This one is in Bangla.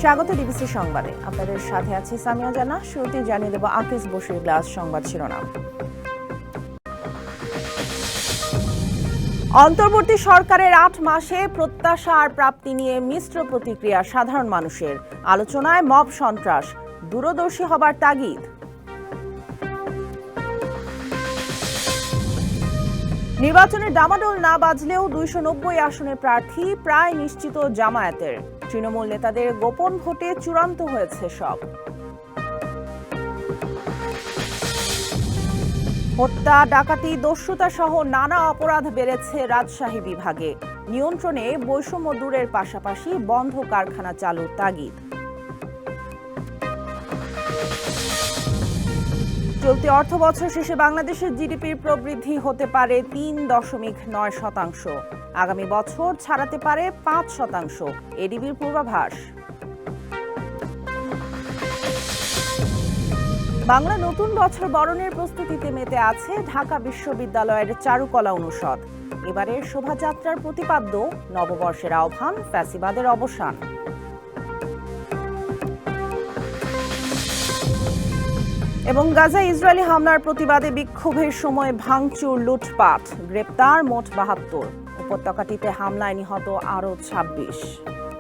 স্বাগত ডিবিসি সংবাদে। আপনাদের সাথে আছি সামিয়া জানা। শুরুতেই জানিয়ে দেব আকিজ বশির গ্লাস সংবাদ শিরোনাম। অন্তর্বর্তী সরকারের ৮ মাসে প্রত্যাশা আর প্রাপ্তি নিয়ে মিশ্র প্রতিক্রিয়া সাধারণ মানুষের। আলোচনায় মব সন্ত্রাস, দূরদর্শী হবার তাগিদ। নির্বাচনের ডামাডোল না বাজলেও ২৯০ আসনের প্রার্থী প্রায় নিশ্চিত জামায়াতের। তৃণমূল নেতাদের গোপন ভোটে চূড়ান্ত হয়েছে সব। হত্যা, ডাকাতি, দস্যুতা সহ নানা অপরাধ বেড়েছে রাজশাহী বিভাগে। নিয়ন্ত্রণে বৈষম্য দূরের পাশাপাশি বন্ধ কারখানা চালুর তাগিদ। চলতি অর্থবছর শেষে বাংলাদেশের জিডিপির প্রবৃদ্ধি হতে পারে ৩.৯%। আগামী বছর ছাড়াতে পারে ৫%, এডিবির পূর্বাভাস। বাংলা নতুন বছর বরণের প্রস্তুতিতে মেতে আছে ঢাকা বিশ্ববিদ্যালয়ের চারুকলা অনুষদ। এবারের শোভাযাত্রার প্রতিপাদ্য নববর্ষের আহ্বান, ফ্যাসিবাদের অবসান। এবং গাজায় ইসরায়েলি হামলার প্রতিবাদে বিক্ষোভের সময় ভাঙচুর, লুটপাট, গ্রেপ্তার মোট ৭২। উপত্যকাটিতে হামলায় নিহত আরও ২৬।